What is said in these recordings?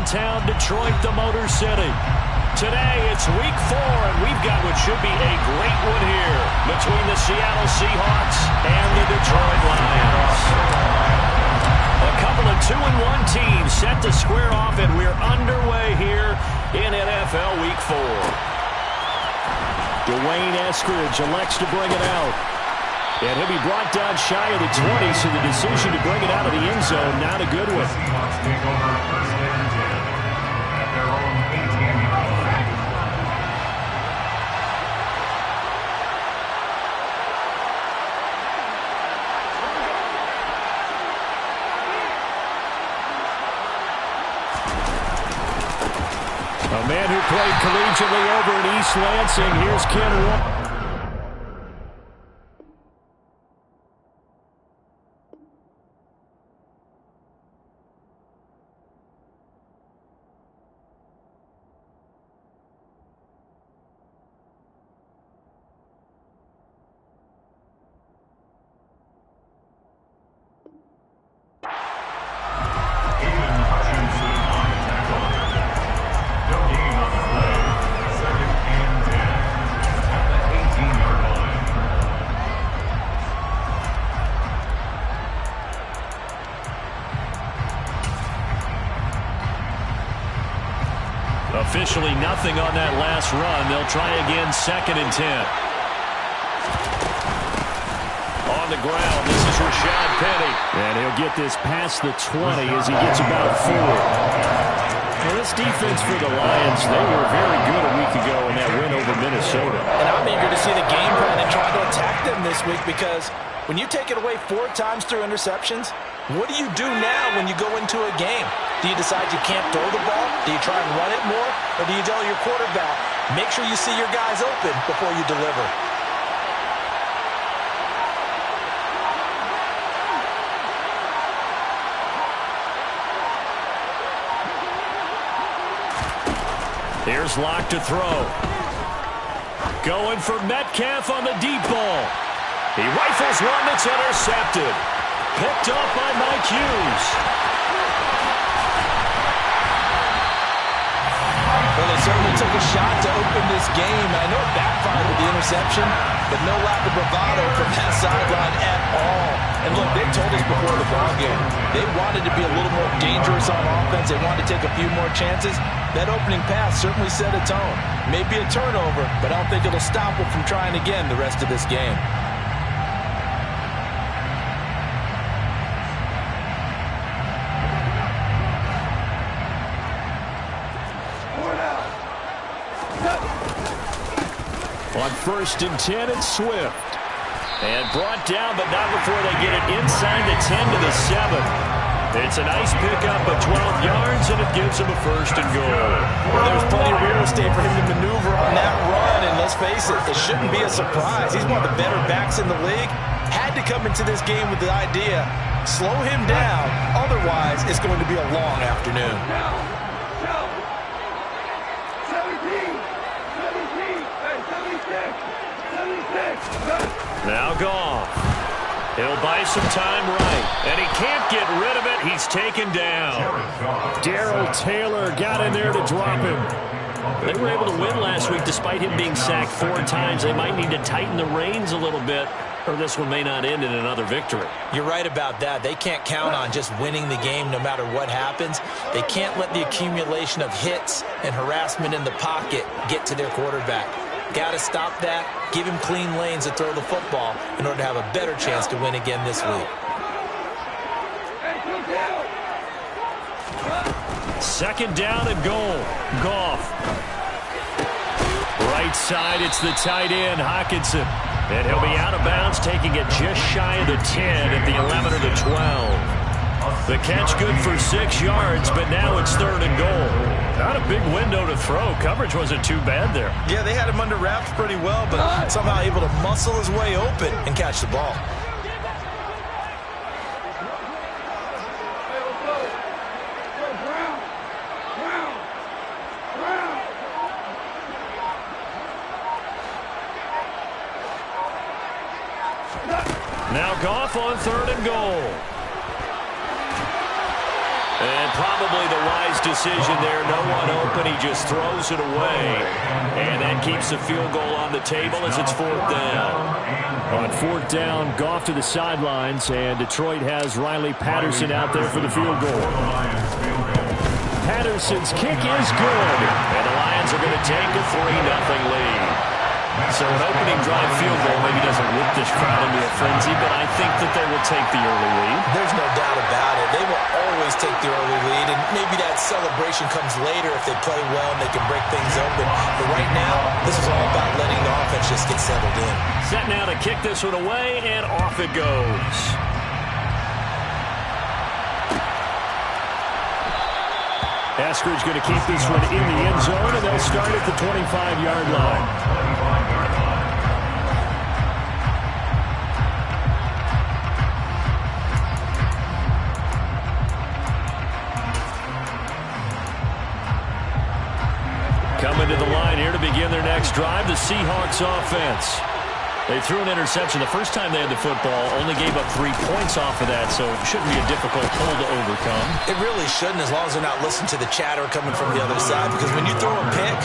downtown Detroit, the Motor City. Today, it's week 4, and we've got what should be a great one here between the Seattle Seahawks and the Detroit Lions. A couple of 2-1 teams set to square off, and we're underway here in NFL Week 4. Dwayne Eskridge elects to bring it out. And he'll be brought down shy of the 20, so the decision to bring it out of the end zone, not a good one. A man who played collegiately over in East Lansing, here's Ken Walker. Officially nothing on that last run. They'll try again, 2nd and 10. On the ground, this is Rashad Penny. And he'll get this past the 20 as he gets about 4. Well, this defense for the Lions, they were very good a week ago in that win over Minnesota. And I'm eager to see the game plan and try to attack them this week, because when you take it away 4 times through interceptions, what do you do now when you go into a game? Do you decide you can't throw the ball? Do you try and run it more? Or do you tell your quarterback, make sure you see your guys open before you deliver? Here's Locke to throw. Going for Metcalf on the deep ball. He rifles one that's intercepted. Picked up by Mike Hughes. Well, they certainly took a shot to open this game. I know it backfired with the interception, but no lack of bravado from that sideline at all. And look, they told us before the ballgame, they wanted to be a little more dangerous on offense. They wanted to take a few more chances. That opening pass certainly set a tone. Maybe a turnover, but I don't think it'll stop them from trying again the rest of this game. On 1st and 10, it's Swift. And brought down, but not before they get it inside the 10 to the 7. It's a nice pickup of 12 yards, and it gives him a 1st and goal. Well, there's plenty of real estate for him to maneuver on that run, and let's face it, it shouldn't be a surprise. He's one of the better backs in the league. Had to come into this game with the idea, slow him down, otherwise it's going to be a long afternoon. Now Goff. He'll buy some time right. And he can't get rid of it. He's taken down. Darrell Taylor got in there to drop him. They were able to win last week despite him being sacked 4 times. They might need to tighten the reins a little bit, or this one may not end in another victory. You're right about that. They can't count on just winning the game no matter what happens. They can't let the accumulation of hits and harassment in the pocket get to their quarterback. Got to stop that, give him clean lanes to throw the football in order to have a better chance to win again this week. 2nd down and goal. Goff. Right side, it's the tight end, Hockenson. And he'll be out of bounds, taking it just shy of the 10 at the 11 or the 12. The catch good for 6 yards, but now it's 3rd and goal. Not a big window to throw. Coverage wasn't too bad there. Yeah, they had him under wraps pretty well, but somehow able to muscle his way open and catch the ball. Now Goff on 3rd and goal. And probably the wise Wise decision there. No one open. He just throws it away. And that keeps the field goal on the table as it's 4th down. On 4th down, Goff to the sidelines, and Detroit has Riley Patterson out there for the field goal. Patterson's kick is good. And the Lions are going to take a 3-0 lead. So an opening drive field goal maybe doesn't whip this crowd into a frenzy, but I think that they will take the early lead. There's no doubt about it. They will always take the early lead, and maybe that celebration comes later if they play well and they can break things open. But right now, this is all about letting the offense just get settled in. Set now to kick this one away, and off it goes. Eskridge going to keep this one in the end zone, and they'll start at the 25-yard line. Coming to the line here to begin their next drive, the Seahawks offense. They threw an interception the first time they had the football, only gave up 3 points off of that, so it shouldn't be a difficult hole to overcome. It really shouldn't, as long as they're not listening to the chatter coming from the other side, because when you throw a pick,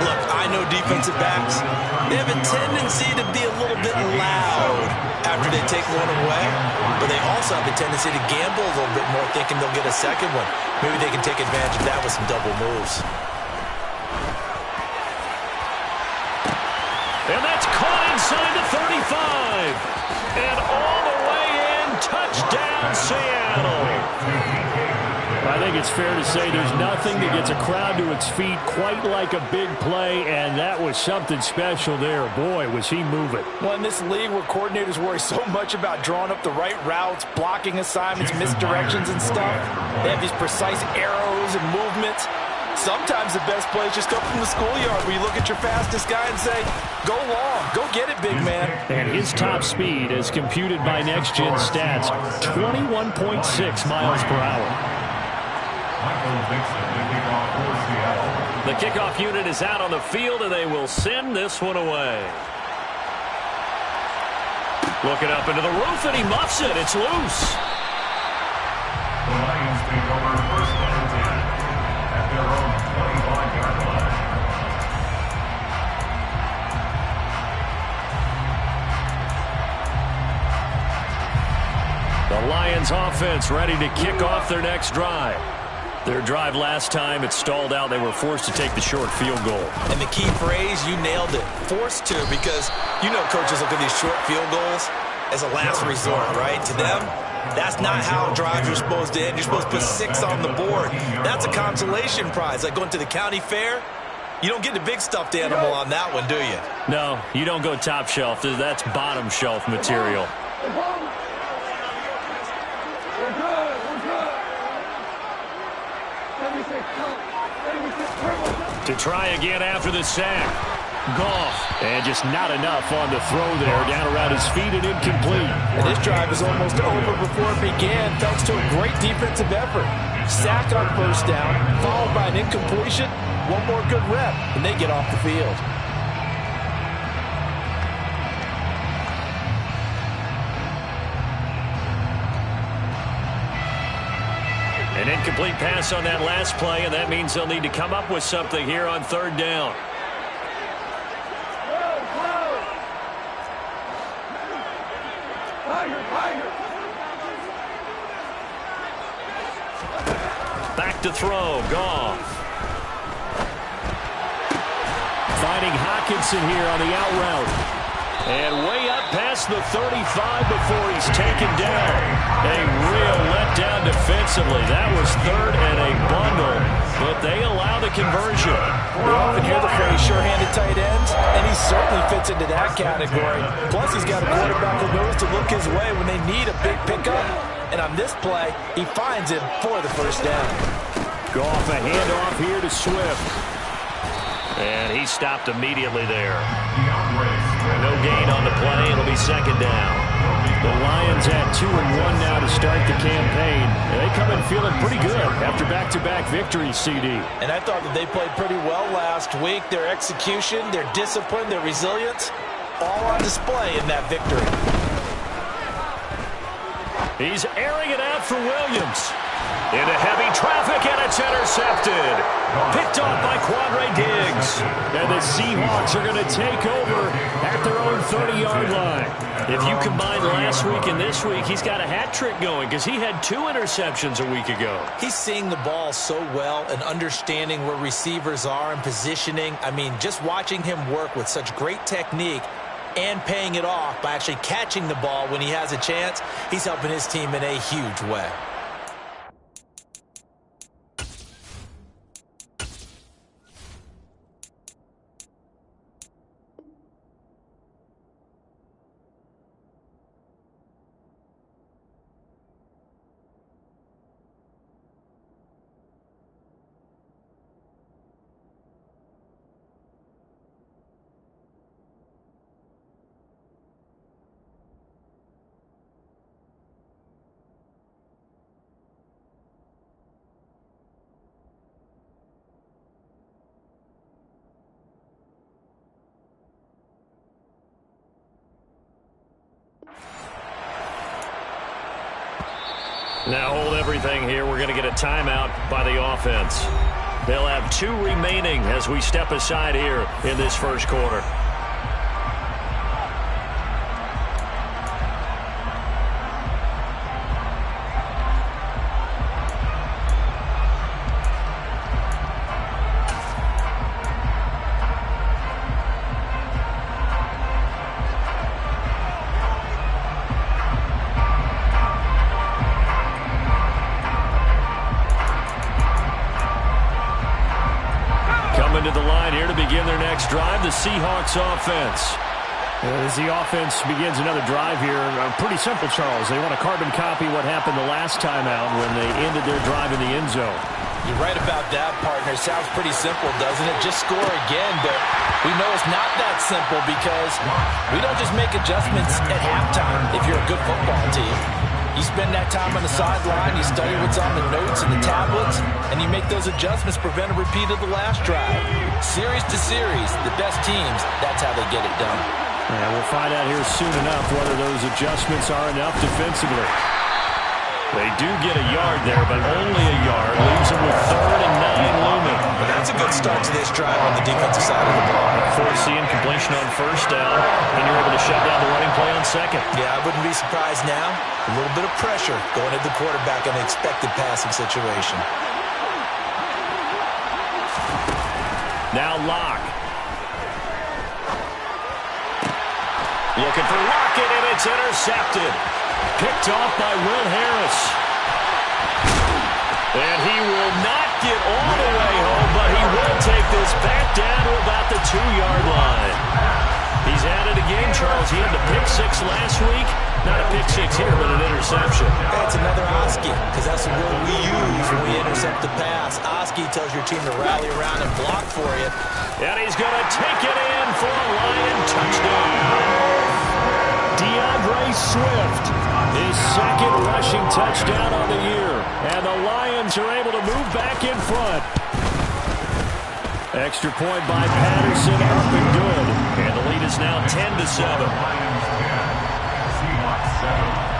look, I know defensive backs, they have a tendency to be a little bit loud after they take one away, but they also have a tendency to gamble a little bit more, thinking they'll get a second one. Maybe they can take advantage of that with some double moves. And that's caught inside the 35. And all the way in, touchdown Seattle. I think it's fair to say there's nothing that gets a crowd to its feet quite like a big play, and that was something special there. Boy, was he moving. Well, in this league where coordinators worry so much about drawing up the right routes, blocking assignments, misdirections and stuff, they have these precise arrows and movements. Sometimes the best plays just come from the schoolyard where you look at your fastest guy and say, go long, go get it, big man. And his top speed, as computed by Next Gen Stats, 21.6 miles per hour. The kickoff unit is out on the field, and they will send this one away. Looking up into the roof, and he muffs it. It's loose. The Lions take over first and 10 at their own 25-yard line. The Lions offense ready to kick off their next drive. Their drive last time, it stalled out. They were forced to take the short field goal. And the key phrase, you nailed it, forced to, because you know coaches look at these short field goals as a last resort, right? To them, that's not how drives are supposed to end. You're supposed to put 6 on the board. That's a consolation prize, like going to the county fair. You don't get the big stuffed animal on that one, do you? No, you don't go top shelf. That's bottom shelf material. To try again after the sack. Goff. And just not enough on the throw there. Down around his feet and incomplete. And this drive is almost over before it began, thanks to a great defensive effort. Sack on first down, followed by an incompletion. One more good rep, and they get off the field. An incomplete pass on that last play, and that means they'll need to come up with something here on third down. Back to throw, Goff. Finding Hockenson here on the out route. And way up past the 35 before he's taken down. A real letdown defensively. That was third and a bundle, but they allow the conversion. We often hear the phrase sure-handed tight ends, and he certainly fits into that category. Plus, he's got a quarterback who knows to look his way when they need a big pickup. And on this play, he finds him for the first down. Goff, a handoff here to Swift. And he stopped immediately there. No gain on the play. It'll be second down. The Lions at 2-1 now to start the campaign. They come in feeling pretty good after back-to-back victories, CD. And I thought that they played pretty well last week. Their execution, their discipline, their resilience, all on display in that victory. He's airing it out for Williams. Into heavy traffic, and it's intercepted. Picked off by Quandre Diggs. And the Seahawks are going to take over at their own 30-yard line. If you combine last week and this week, he's got a hat trick going because he had 2 interceptions a week ago. He's seeing the ball so well and understanding where receivers are and positioning. I mean, just watching him work with such great technique and paying it off by actually catching the ball when he has a chance, he's helping his team in a huge way. Now hold everything here. We're going to get a timeout by the offense. They'll have 2 remaining as we step aside here in this first quarter. To the line here to begin their next drive, the Seahawks offense. As the offense begins another drive here, pretty simple, Charles. They want to carbon copy what happened the last time out when they ended their drive in the end zone. You're right about that, partner. Sounds pretty simple, doesn't it? Just score again, but we know it's not that simple because we don't just make adjustments at halftime if you're a good football team. You spend that time on the sideline, you study what's on the notes and the tablets, and you make those adjustments, prevent a repeat of the last drive. Series to series, the best teams, that's how they get it done. And we'll find out here soon enough whether those adjustments are enough defensively. They do get a yard there, but only a yard. Leaves them with 3rd and 9 looming. But that's a good start to this drive on the defensive side of the ball. Forcing completion on 1st down, and you're able to shut down the running play on 2nd. Yeah, I wouldn't be surprised now. A little bit of pressure going at the quarterback in an expected passing situation. Now Locke. Looking for Lockett, and it's intercepted. Picked off by Will Harris. And he will not get all the way home, but he will take this back down to about the 2-yard line. He's added a game, Charles. He had the pick 6 last week. Not a pick 6 here, but an interception. That's another Oski, because that's the word we use when we intercept the pass. Oski tells your team to rally around and block for you. And he's going to take it in for a Lion touchdown. DeAndre Swift, his 2nd rushing touchdown on the year. And the Lions are able to move back in front. Extra point by Patterson, up and good. And the lead is now 10-7. Lions 10, Seahawks 7.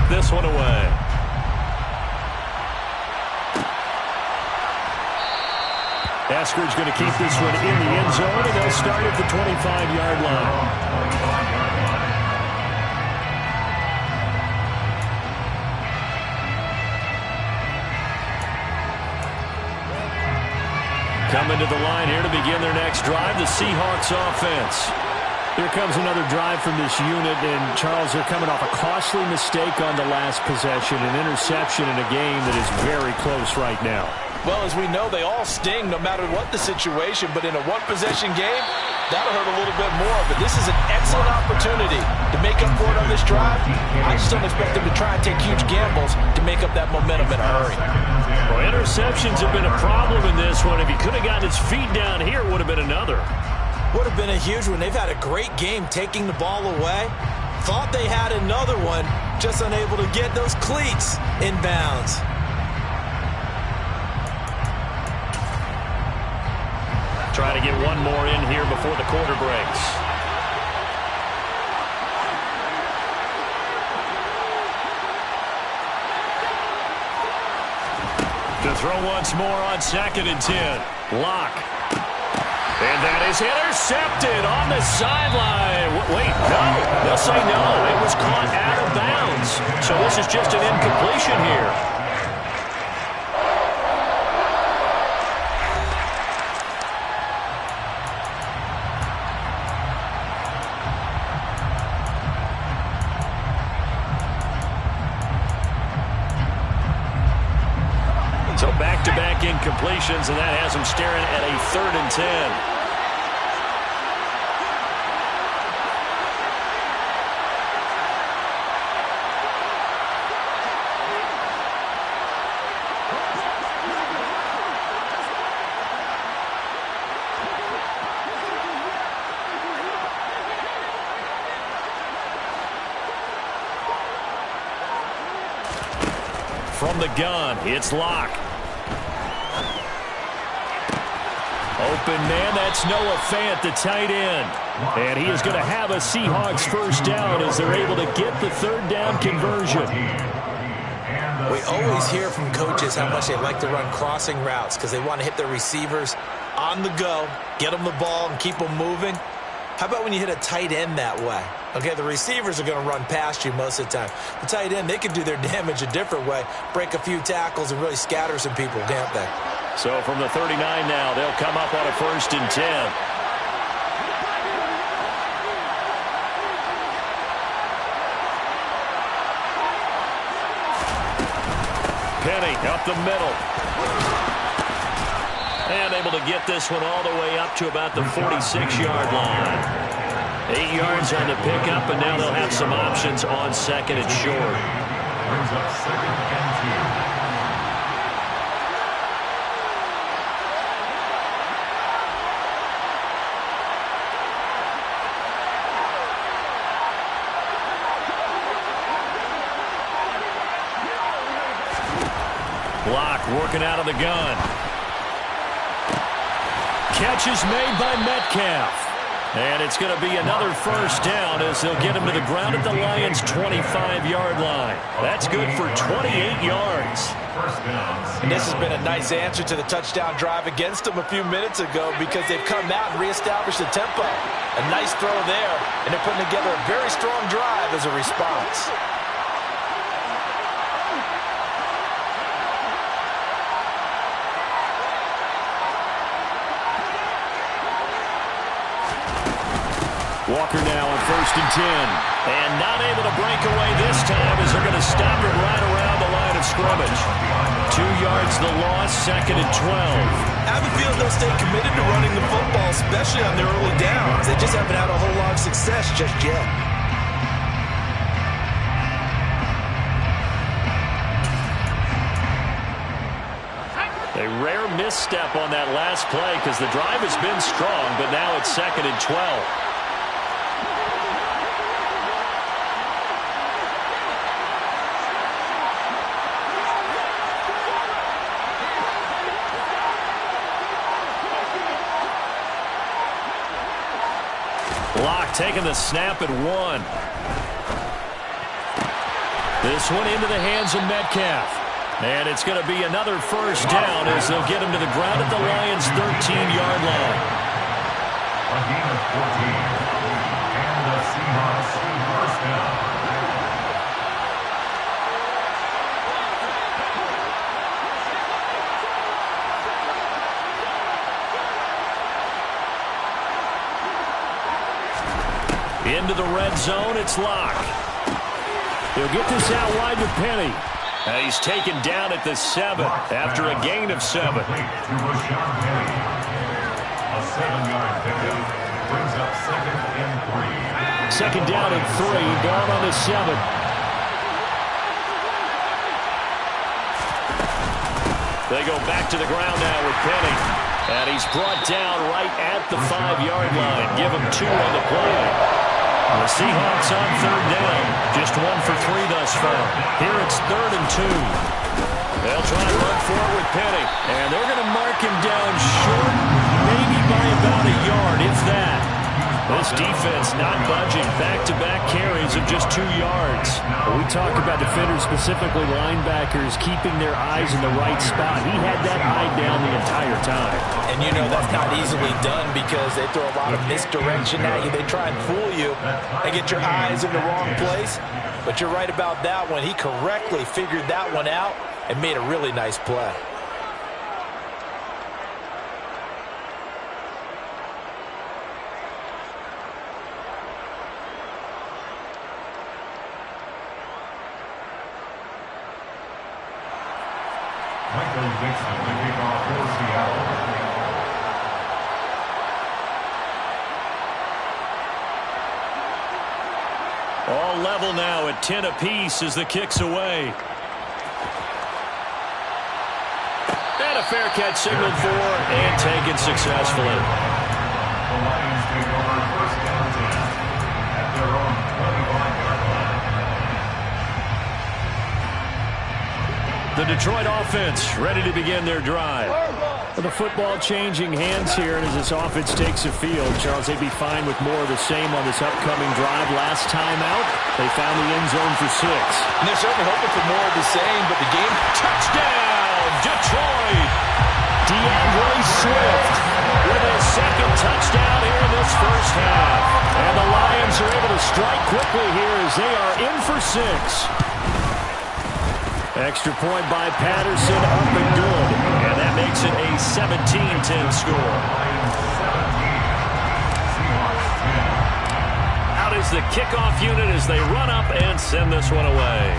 This one away. Eskridge going to keep this one in the end zone, and they'll start at the 25-yard line. Coming to the line here to begin their next drive, the Seahawks offense. Here comes another drive from this unit, and Charles, they're coming off a costly mistake on the last possession, an interception in a game that is very close right now. Well, as we know, they all sting no matter what the situation, but in a one-possession game, that'll hurt a little bit more. But this is an excellent opportunity to make up for it on this drive. I just don't expect them to try and take huge gambles to make up that momentum in a hurry. Well, interceptions have been a problem in this one. If he could have gotten his feet down here, it would have been another. Would have been a huge one. They've had a great game taking the ball away. Thought they had another one, just unable to get those cleats in bounds. Try to get one more in here before the quarter breaks. To throw once more on 2nd and 10. Lock. And that is intercepted on the sideline. Wait, no. They'll say no. It was caught out of bounds. So this is just an incompletion here. So back-to-back incompletions, and that has them staring at a 3rd and 10. From the gun, it's Lock. Open man, that's Noah Fant, the tight end. And he is going to have a Seahawks first down as they're able to get the 3rd down conversion. We always hear from coaches how much they like to run crossing routes because they want to hit their receivers on the go, get them the ball, and keep them moving. How about when you hit a tight end that way? Okay, the receivers are going to run past you most of the time. The tight end, they can do their damage a different way, break a few tackles, and really scatter some people, can't they? So from the 39 now, they'll come up on a 1st and 10. Penny up the middle. And able to get this one all the way up to about the 46-yard line. 8 yards on the pickup, and now they'll have some options on 2nd and short. Brings up 2nd and 2. Lock working out of the gun. Catch is made by Metcalf. And it's going to be another first down as they'll get him to the ground at the Lions' 25-yard line. That's good for 28 yards. And this has been a nice answer to the touchdown drive against them a few minutes ago because they've come out and reestablished the tempo. A nice throw there, and they're putting together a very strong drive as a response. Walker now on 1st and 10. And not able to break away this time as they're going to stop it right around the line of scrimmage. 2 yards the loss, 2nd and 12. I have a feeling they'll stay committed to running the football, especially on their early downs. They just haven't had a whole lot of success just yet. A rare misstep on that last play because the drive has been strong, but now it's 2nd and 12. Lock taking the snap at 1. This one into the hands of Metcalf. And it's going to be another first down as they'll get him to the ground at the Lions' 13-yard line. A gain of 14. And the Seahawks first down. Into the red zone, it's Lock. He'll get this out wide to Penny. He's taken down at the 7 after a gain of 7. To Rashawn Penny. A 7-yard pickup brings up 2nd and 3. 2nd down and 3, down on the 7. They go back to the ground now with Penny. And he's brought down right at the 5-yard line. Give him 2 on the play. The Seahawks on third down. Just 1 for 3 thus far. Here it's 3rd and 2. They'll try to run forward with Penny. And they're going to mark him down short, maybe by about a yard, if that. This defense not budging. Back-to-back carries of just 2 yards. We talk about defenders, specifically linebackers, keeping their eyes in the right spot. He had that eye down the entire time. And you know that's not easily done because they throw a lot of misdirection at you. They try and fool you and get your eyes in the wrong place. But you're right about that one. He correctly figured that one out and made a really nice play. Michael Dixon, the kickoff for Seattle. All level now at 10 apiece as the kick's away. And a fair catch signaled for and taken successfully. The Lions take over 1st and 10 at their own 25-yard line. The Detroit offense ready to begin their drive. The football changing hands here, and as this offense takes the field, Charles, they'd be fine with more of the same on this upcoming drive. Last time out, they found the end zone for 6. And they're certainly hoping for more of the same, but the game... Touchdown, Detroit! DeAndre Swift with his 2nd touchdown here in this first half. And the Lions are able to strike quickly here as they are in for 6. Extra point by Patterson, up and good. And that makes it a 17-10 score. Out is the kickoff unit as they run up and send this one away.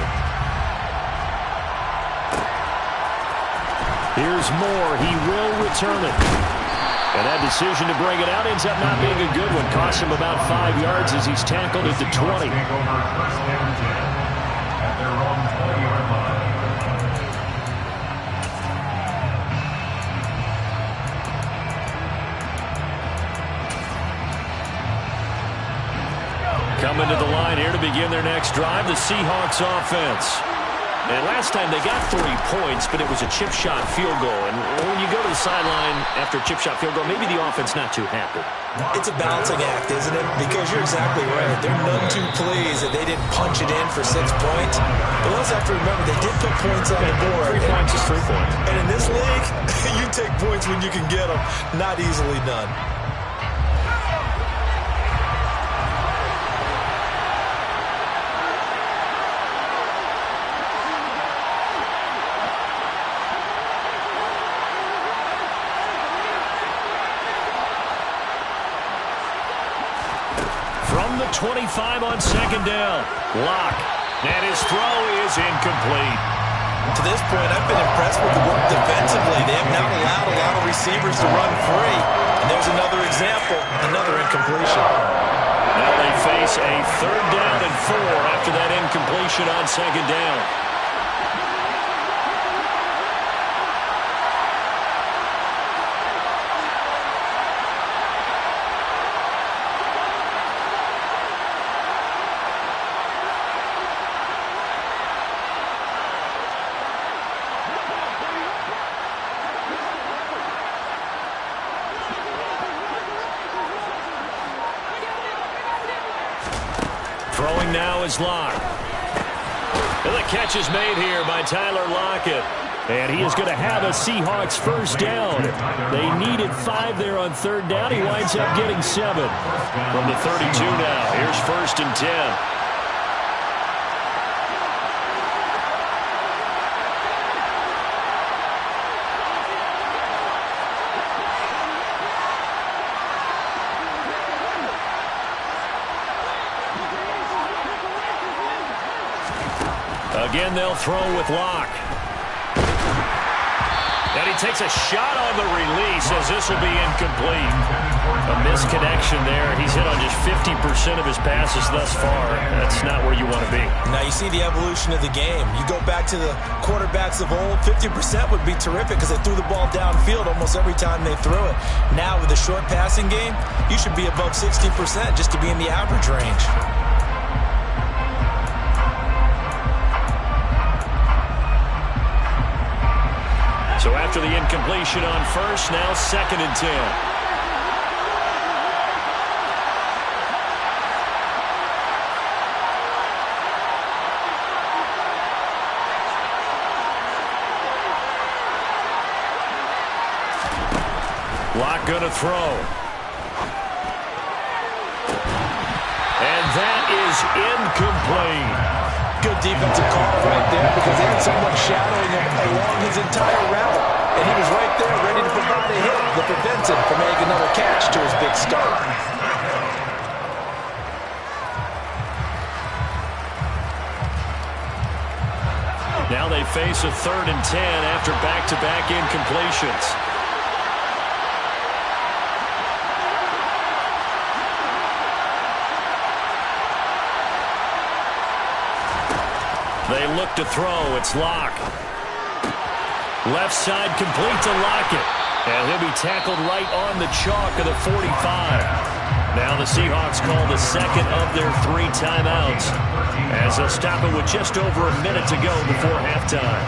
Here's Moore. He will return it. And that decision to bring it out ends up not being a good one. Cost him about 5 yards as he's tackled at the 20. Take over 1st and 10 at their own 20-yard line. Coming to the line here to begin their next drive, the Seahawks offense. And last time they got 3 points, but it was a chip shot field goal. And when you go to the sideline after a chip shot field goal, maybe the offense not too happy. It's a balancing act, isn't it? Because you're exactly right. There are none too pleased that they didn't punch it in for 6 points. But we also have to remember they did put points on the board. 3 points is 3 points. And in this league, you take points when you can get them. Not easily done. From the 25 on 2nd down. Locke. And his throw is incomplete. To this point, I've been impressed with the work defensively. They have not allowed a lot of receivers to run free. And there's another example, another incompletion. Now they face a 3rd down and 4 after that incompletion on 2nd down. Throwing now is Locke. And the catch is made here by Tyler Lockett. And he is going to have a Seahawks 1st down. They needed 5 there on 3rd down. He winds up getting 7. From the 32 now. Here's 1st and 10. Again, they'll throw with Locke. And he takes a shot on the release as this will be incomplete. A misconnection there. He's hit on just 50% of his passes thus far. That's not where you want to be. Now you see the evolution of the game. You go back to the quarterbacks of old, 50% would be terrific because they threw the ball downfield almost every time they threw it. Now with a short passing game, you should be above 60% just to be in the average range. So after the incompletion on first, now 2nd and 10. Locke going to throw. And that is incomplete. Good defensive call right there because they had someone shadowing him along his entire route. And he was right there ready to provide a hit that prevents him from making another catch to his big start. Now they face a 3rd and 10 after back-to-back incompletions. They look to throw. It's Locke. Left side complete to Lockett. And he'll be tackled right on the chalk of the 45. Now the Seahawks call the 2nd of their 3 timeouts as they'll stop it with just over a minute to go before halftime.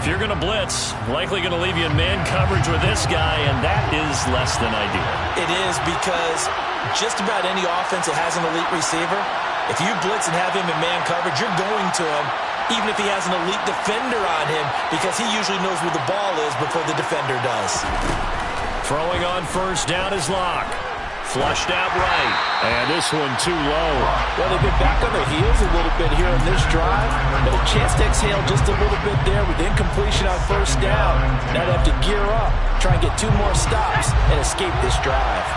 If you're going to blitz, likely going to leave you in man coverage with this guy, and that is less than ideal. It is because just about any offense that has an elite receiver, if you blitz and have him in man coverage, you're going to him, even if he has an elite defender on him, because he usually knows where the ball is before the defender does. Throwing on first down is Locke. Flushed out right. And this one too low. Well, they've been back on their heels a little bit here on this drive, but a chance to exhale just a little bit there with incompletion on first down. Now they have to gear up, try and get 2 more stops, and escape this drive.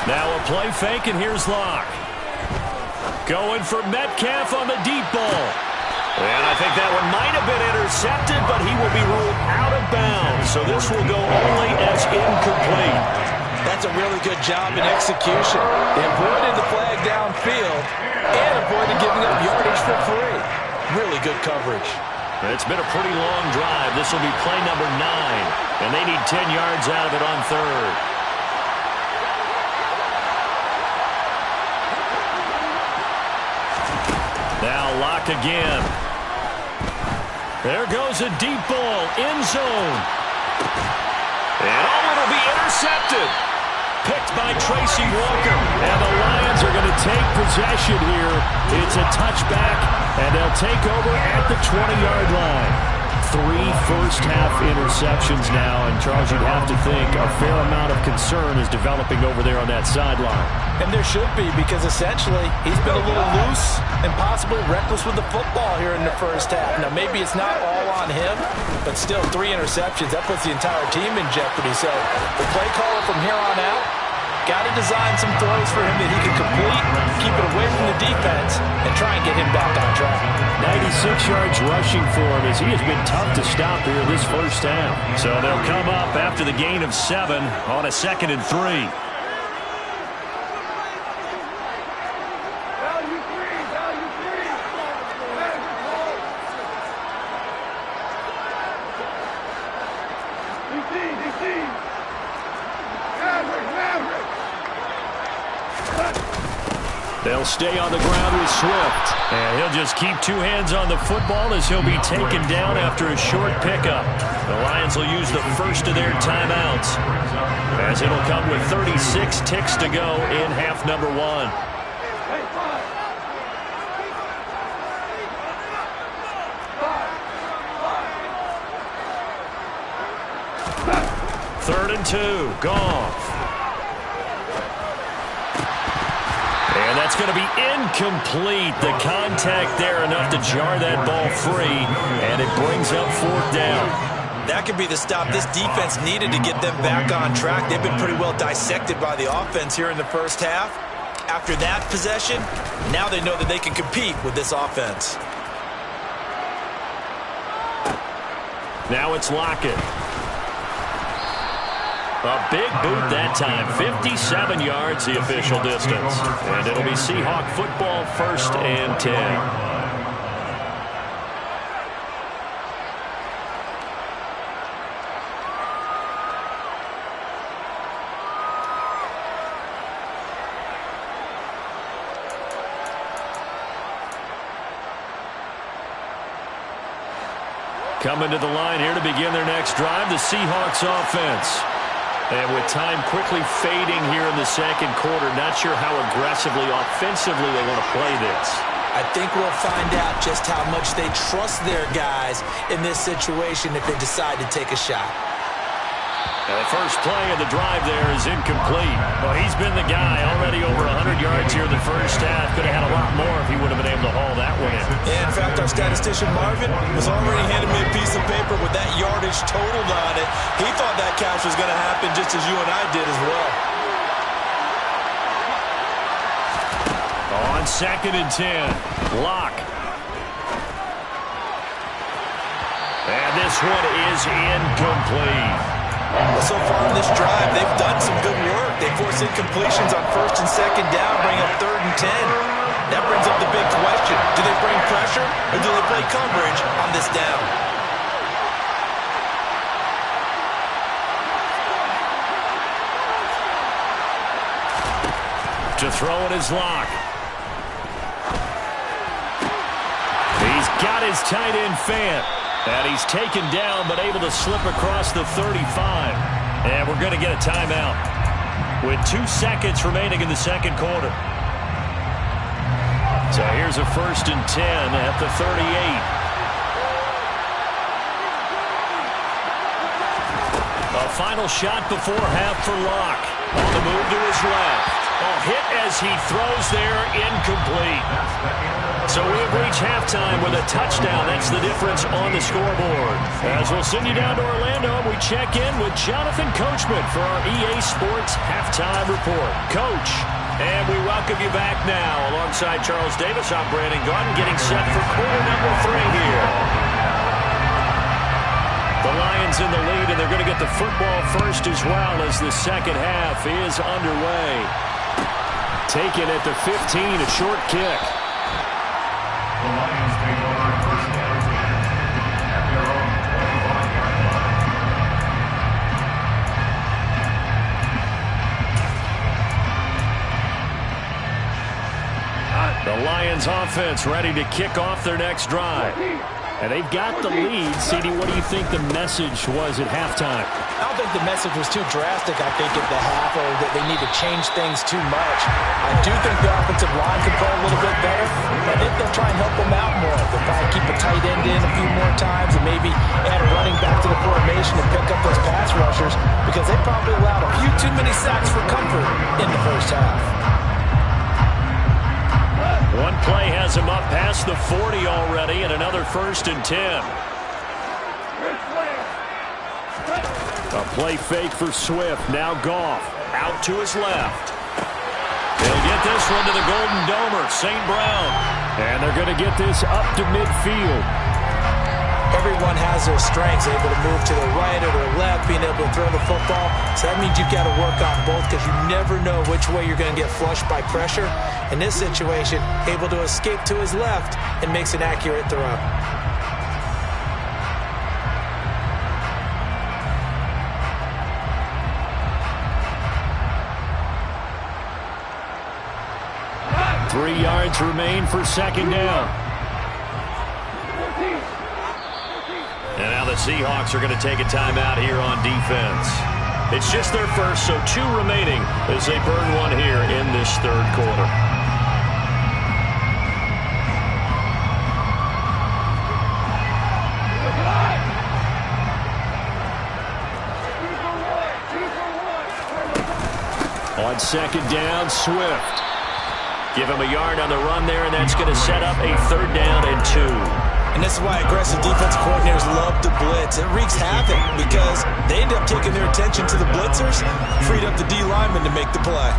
Now a play fake, and here's Locke. Going for Metcalf on the deep ball. And I think that one might have been intercepted, but he will be ruled out of bounds. So this will go only as incomplete. That's a really good job in execution. They avoided the flag downfield and avoided giving up yardage for free. Really good coverage. It's been a pretty long drive. This will be play number 9, and they need 10 yards out of it on 3rd. Now Locke again. There goes a deep ball, end zone. And it'll be intercepted. Picked by Tracy Walker. And the Lions are going to take possession here. It's a touchback, and they'll take over at the 20-yard line. 3 first-half interceptions now, and Charles, you'd have to think a fair amount of concern is developing over there on that sideline. And there should be, because essentially he's been a little loose and possibly reckless with the football here in the first half. Now, maybe it's not all on him, but still 3 interceptions. That puts the entire team in jeopardy. So the play caller from here on out got to design some throws for him that he can complete, keep it away from the defense, and try and get him back on track. 96 yards rushing for him as he has been tough to stop here this first half. So they'll come up after the gain of 7 on a 2nd and 3. They'll stay on the ground with Swift. And he'll just keep 2 hands on the football as he'll be taken down after a short pickup. The Lions will use the first of their timeouts, as it'll come with 36 ticks to go in half number 1. Third and 2, Goff. And that's going to be incomplete. The contact there enough to jar that ball free, and it brings up 4th down. That could be the stop this defense needed to get them back on track. They've been pretty well dissected by the offense here in the first half. After that possession, now they know that they can compete with this offense. Now it's Lockett. A big boot that time. 57 yards the official distance. And it'll be Seahawk football, 1st and 10. Coming to the line here to begin their next drive, the Seahawks offense. And with time quickly fading here in the second quarter, not sure how aggressively, offensively they want to play this. I think we'll find out just how much they trust their guys in this situation if they decide to take a shot. The first play of the drive there is incomplete. Well, he's been the guy already over 100 yards here in the first half. Could have had a lot more if he would have been able to haul that one in. Yeah, in fact, our statistician Marvin was already handing me a piece of paper with that yardage totaled on it. He thought that catch was going to happen just as you and I did as well. On 2nd and 10, Lock. And this one is incomplete. So far in this drive, they've done some good work. They force incompletions on 1st and 2nd down, bring up 3rd and 10. That brings up the big question. Do they bring pressure or do they play coverage on this down? To throw it is Lock. He's got his tight end Fant. And he's taken down, but able to slip across the 35. And we're going to get a timeout with 2 seconds remaining in the second quarter. So here's a 1st and 10 at the 38. A final shot before half for Lock. On the move to his left. Hit as he throws there, incomplete. So we have reached halftime with a touchdown. That's the difference on the scoreboard. As we'll send you down to Orlando, we check in with Jonathan Coachman for our EA Sports Halftime Report. Coach, and we welcome you back now. Alongside Charles Davis, I'm Brandon Gaudin, getting set for quarter number 3 here. The Lions in the lead, and they're going to get the football first as well as the second half is underway. Taken at the 15, a short kick. The Lions take over 1st and 10 at their own 25-yard line. The Lions offense ready to kick off their next drive. And they've got the lead. CD, what do you think the message was at halftime? I don't think the message was too drastic, I think, at the half, or that they need to change things too much. I do think the offensive line could play a little bit better. I think they'll try and help them out more. They'll probably keep a tight end in a few more times and maybe add a running back to the formation to pick up those pass rushers because they probably allowed a few too many sacks for comfort in the first half. One play has him up past the 40 already, and another 1st and 10. A play fake for Swift. Now Goff out to his left. They'll get this one to the Golden Domer, St. Brown. And they're going to get this up to midfield. Everyone has their strengths, able to move to the right or the left, being able to throw the football. So that means you've got to work on both because you never know which way you're going to get flushed by pressure. In this situation, able to escape to his left and makes an accurate throw. Three yards remain for second down. And now the Seahawks are going to take a timeout here on defense. It's just their first, so 2 remaining as they burn one here in this third quarter. On second down, Swift. Give him a yard on the run there, and that's going to set up a 3rd down and 2. And this is why aggressive defense coordinators love to blitz. It wreaks havoc because they end up taking their attention to the blitzers, freed up the D lineman to make the play.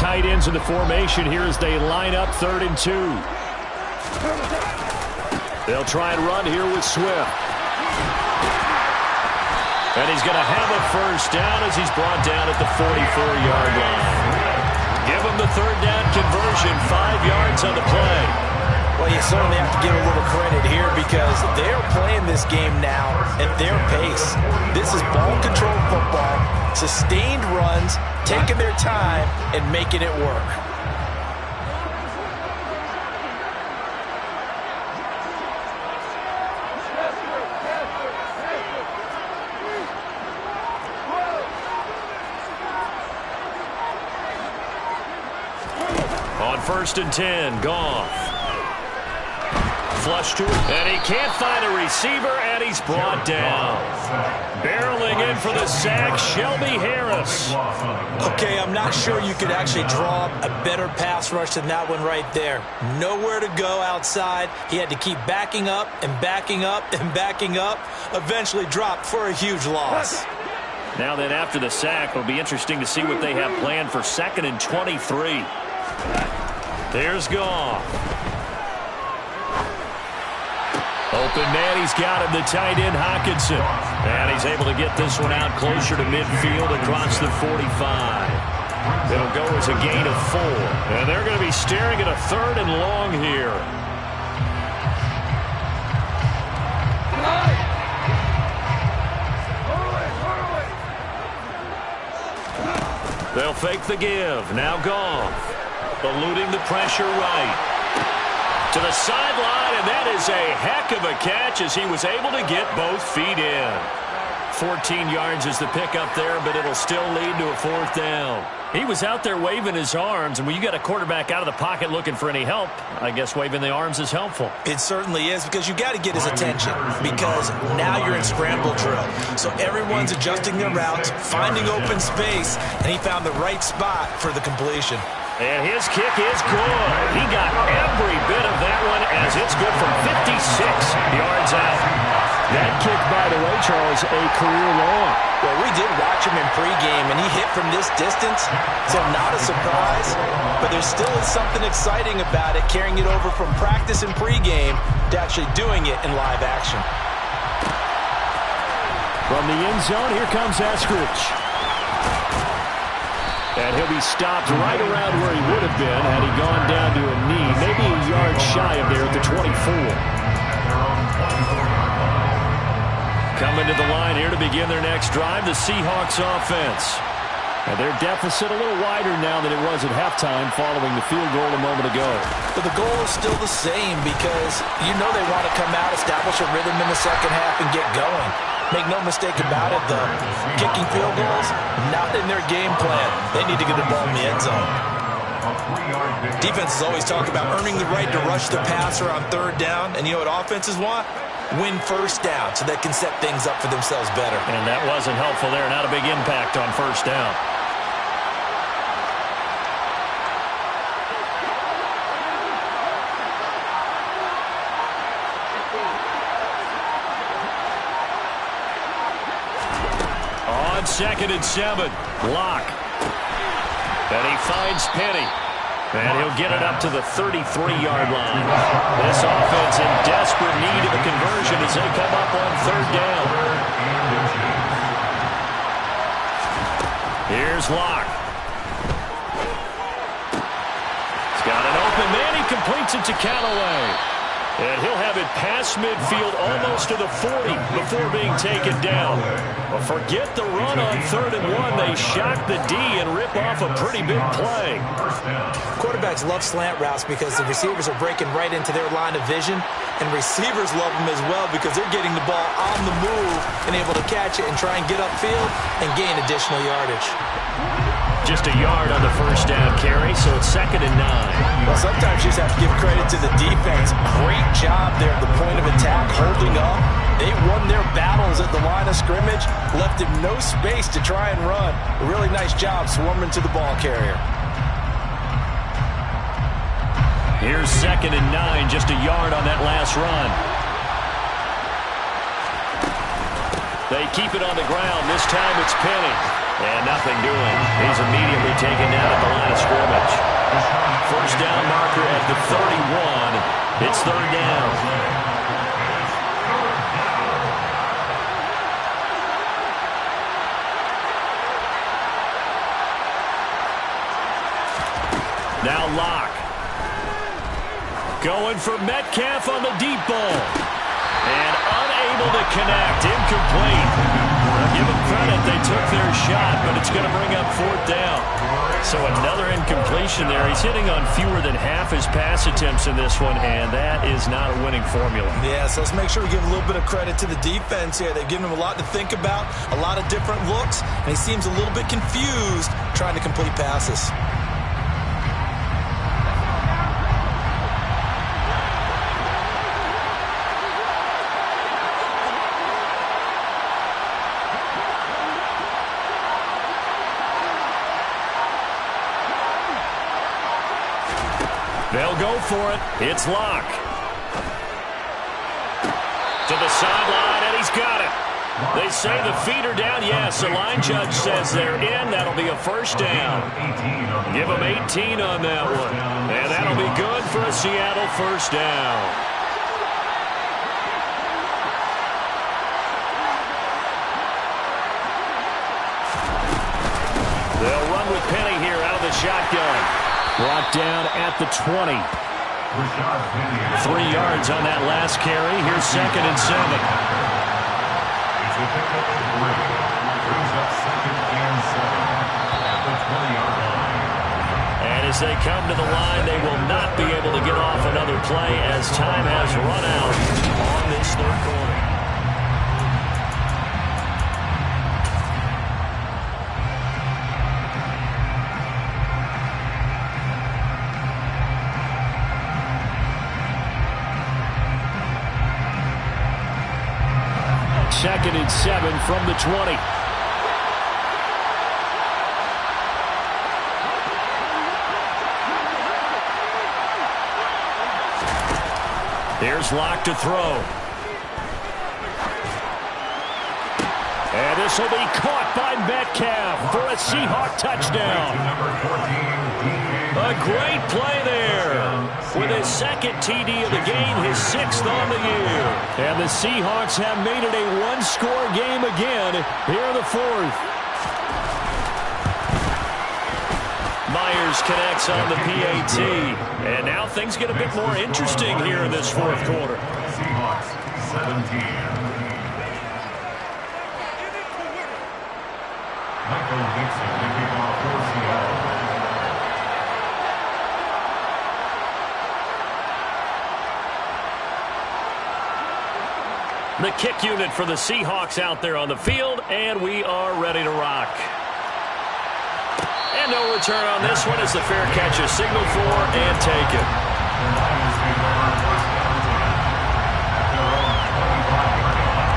tight ends in the formation here as they line up 3rd and 2. They'll try and run here with Swift. And he's going to have a first down as he's brought down at the 44-yard line. Give him the 3rd down conversion, 5 yards on the play. Well, you certainly have to give a little credit here because they're playing this game now at their pace. This is ball-controlled football, sustained runs, taking their time, and making it work. On 1st and 10, Goff. Flush to it, and he can't find a receiver, and he's brought down. Barreling in for the sack, Shelby Harris. Okay, I'm not sure you could actually draw up a better pass rush than that one right there. Nowhere to go outside. He had to keep backing up and backing up and backing up. Eventually dropped for a huge loss. Now then, after the sack, it'll be interesting to see what they have planned for 2nd and 23. There's Goff. Open man, he's got him, the tight end, Hockenson. And he's able to get this one out closer to midfield across the 45. It'll go as a gain of 4. And they're going to be staring at a 3rd and long here. They'll fake the give. Now Goff. Eluding the pressure right. To the sideline, and that is a heck of a catch as he was able to get both feet in. 14 yards is the pickup there, but it'll still lead to a 4th down. He was out there waving his arms, and when you got a quarterback out of the pocket looking for any help, I guess waving the arms is helpful. It certainly is, because you got to get his attention, because now you're in scramble drill. So everyone's adjusting their routes, finding open space, and he found the right spot for the completion. And his kick is good. He got every bit of that one as it's good from 56 yards out. That kick, by the way, Charles, a career long. Well, we did watch him in pregame, and he hit from this distance, so not a surprise. But there still is something exciting about it, carrying it over from practice and pregame to actually doing it in live action. From the end zone, here comes Eskridge. And he'll be stopped right around where he would have been had he gone down to a knee, maybe a yard shy of there at the 24. Coming to the line here to begin their next drive, the Seahawks offense. And their deficit a little wider now than it was at halftime following the field goal a moment ago. But the goal is still the same because you know they want to come out, establish a rhythm in the second half, and get going. Make no mistake about it, though. Kicking field goals, not in their game plan. They need to get the ball in the end zone. Defenses always talk about earning the right to rush the passer on 3rd down. And you know what offenses want? Win 1st down so they can set things up for themselves better. And that wasn't helpful there. Not a big impact on 1st down. On 2nd and 7, Locke. And he finds Penny. And he'll get it up to the 33-yard line. This offense in desperate need of a conversion as they come up on 3rd down. Here's Locke. He's got an open man. He completes it to Callaway. And he'll have it past midfield almost to the 40 before being taken down. But forget the run on 3rd and 1. They shock the D and rip off a pretty big play. Quarterbacks love slant routes because the receivers are breaking right into their line of vision. And receivers love them as well because they're getting the ball on the move and able to catch it and try and get upfield and gain additional yardage. Just a yard on the 1st down carry, so it's 2nd and 9. Well, sometimes you just have to give credit to the defense. Great job there at the point of attack, holding up. They won their battles at the line of scrimmage, left him no space to try and run. A really nice job swarming to the ball carrier. Here's 2nd and 9, just a yard on that last run. They keep it on the ground. This time it's Penny. And nothing doing. He's immediately taken down at the line of scrimmage. First down marker at the 31. It's third down. Now Locke. Going for Metcalf on the deep ball. And unable to connect. Incomplete. Give them credit. They took their shot, but it's going to bring up fourth down. So another incompletion there. He's hitting on fewer than half his pass attempts in this one, and that is not a winning formula. Yeah, so let's make sure we give a little bit of credit to the defense here. They've given him a lot to think about, a lot of different looks, and he seems a little bit confused trying to complete passes. They'll go for it. It's Locke. To the sideline, and he's got it. They say the feet are down. Yes, the line judge says they're in. That'll be a first down. Give them 18 on that one. And that'll be good for a Seattle first down. They'll run with Penny here out of the shotgun. Brought down at the 20. 3 yards on that last carry. Here's 2nd and 7. It's a pickup of 3. Brings up 2nd and 7 at the 20-yard line. And as they come to the line, they will not be able to get off another play as time has run out on this third quarter. Second and 7 from the 20. Here's Locke to throw. And this will be caught by Metcalf for a Seahawk touchdown. A great play there. With his 2nd TD of the game, his 6th on the year. And the Seahawks have made it a one-score game again here in the 4th. Myers connects on the PAT. And now things get a bit more interesting here in this 4th quarter. Seahawks 17. Michael Dixon to kick off for Seattle. The kick unit for the Seahawks out there on the field, and we are ready to rock. And no return on this one as the fair catch is signaled for and taken. The Lions take over first down 10 at their own 25-yard line.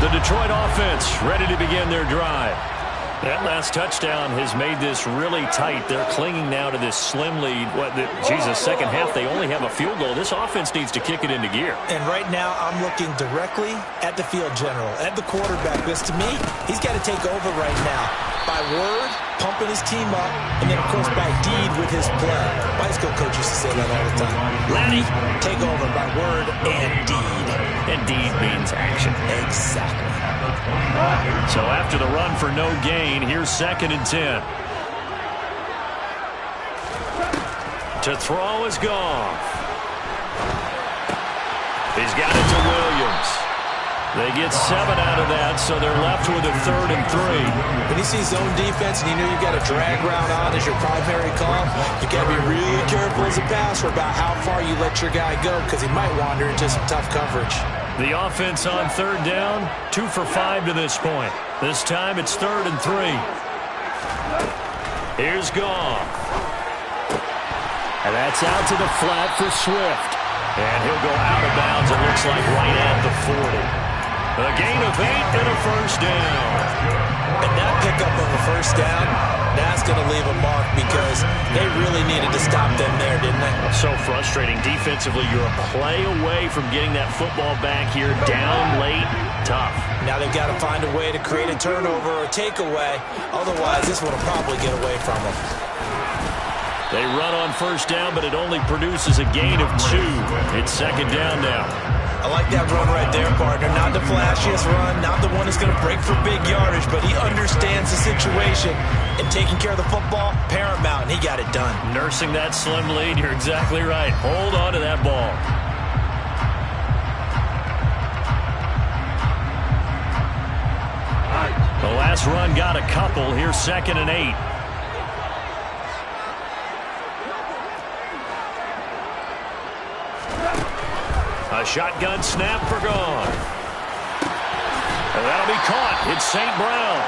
The Detroit offense ready to begin their drive. That last touchdown has made this really tight. They're clinging now to this slim lead. Second half, they only have a field goal. This offense needs to kick it into gear. And right now, I'm looking directly at the field general, at the quarterback. Because to me, he's got to take over right now. By word, pumping his team up, and then, of course, by deed with his play. My high school coach used to say that all the time. Laddie, take over by word and deed. And deed means action. Exactly. So after the run for no gain, here's 2nd and 10. To throw is Goff. He's got it to Williams. They get 7 out of that, so they're left with a 3rd and 3. When you see zone defense and you know you've got a drag route on as your primary call, you got to be really careful as a passer about how far you let your guy go because he might wander into some tough coverage. The offense on 3rd down, 2 for 5 to this point. This time it's 3rd and 3. Here's Goff. And that's out to the flat for Swift. And he'll go out of bounds, it looks like, right at the 40. A gain of 8 and a first down. And that pickup of a first down, that's going to leave a mark because they really needed to stop them there, didn't they? So frustrating. Defensively, you're a play away from getting that football back here. Down late, tough. Now they've got to find a way to create a turnover or takeaway. Otherwise, this one will probably get away from them. They run on first down, but it only produces a gain of 2. It's second down now. I like that run right there, partner. Not the flashiest run, not the one that's going to break for big yardage, but he understands the situation, and taking care of the football, paramount, and he got it done. Nursing that slim lead, you're exactly right. Hold on to that ball. The last run got a couple. Here's 2nd and 8. A shotgun snap for gone. And that'll be caught. It's St. Brown.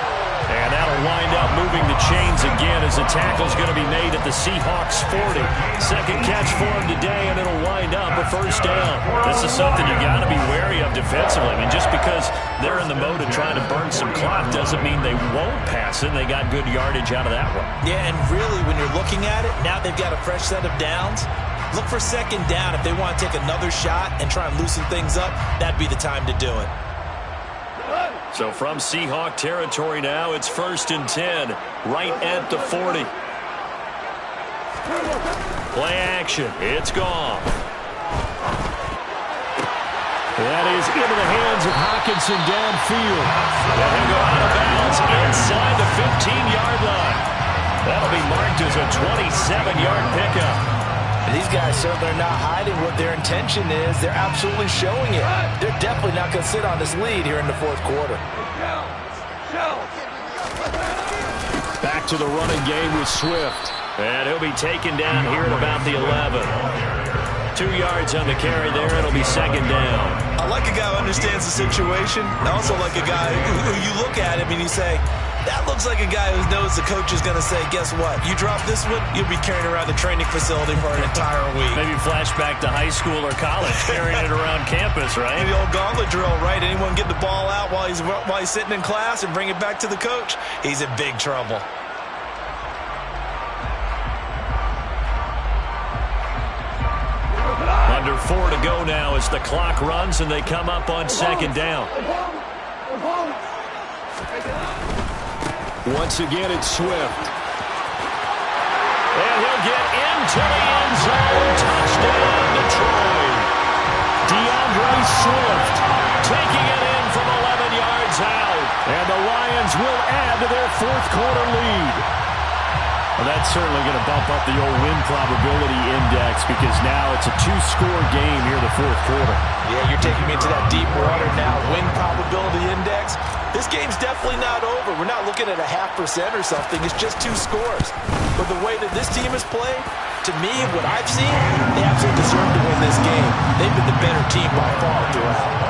And that'll wind up moving the chains again as the tackle's going to be made at the Seahawks 40. Second catch for him today, and it'll wind up a first down. This is something you got to be wary of defensively. I mean, just because they're in the mode of trying to burn some clock doesn't mean they won't pass it. They got good yardage out of that one. Yeah, and really, when you're looking at it, now they've got a fresh set of downs. Look for second down. If they want to take another shot and try and loosen things up, that'd be the time to do it. So from Seahawk territory now, it's 1st and 10, right at the 40. Play action. It's gone. That is into the hands of Hockenson downfield. And he'll go out of bounds inside the 15-yard line. That'll be marked as a 27-yard pickup. These guys certainly are not hiding what their intention is. They're absolutely showing it. They're definitely not going to sit on this lead here in the fourth quarter. Back to the running game with Swift. And he'll be taken down here at about the 11. 2 yards on the carry there. It'll be second down. I like a guy who understands the situation. I also like a guy who you look at him and you say, that looks like a guy who knows the coach is going to say, guess what? You drop this one, you'll be carrying around the training facility for an entire week. Maybe flashback to high school or college, carrying it around campus, right? The old gauntlet drill, right? Anyone get the ball out while he's sitting in class and bring it back to the coach, he's in big trouble. Under 4 to go now as the clock runs and they come up on second down. Once again, it's Swift. And he'll get into the end zone. Touchdown, Detroit. DeAndre Swift taking it in from 11 yards out. And the Lions will add to their fourth quarter lead. Well, that's certainly going to bump up the old win probability index because now it's a 2-score game here in the fourth quarter. Yeah, you're taking me into that deep water now. Win probability index. This game's definitely not over. We're not looking at a 0.5% or something. It's just 2 scores. But the way that this team has played, to me, what I've seen, they absolutely deserve to win this game. They've been the better team by far throughout.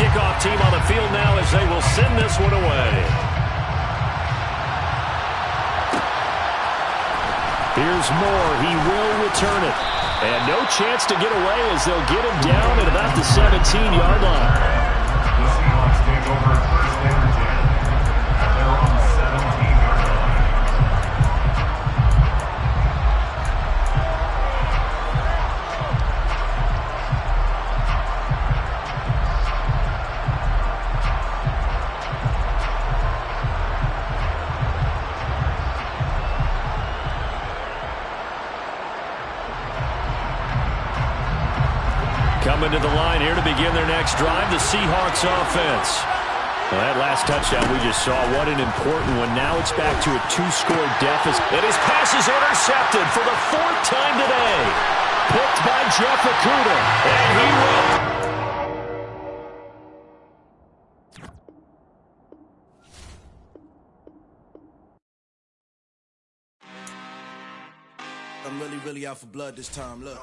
Kickoff team on the field now as they will send this one away. Here's Moore. He will return it. And no chance to get away as they'll get him down at about the 17-yard line. The Seahawks take over first and 10 at their own 17-yard line. Coming to the line here to begin their next drive, the Seahawks offense. Well, that last touchdown we just saw, what an important one. Now it's back to a 2-score deficit. And his pass is intercepted for the 4th time today. Picked by Jeff Okudah. And he will. I'm really out for blood this time, look.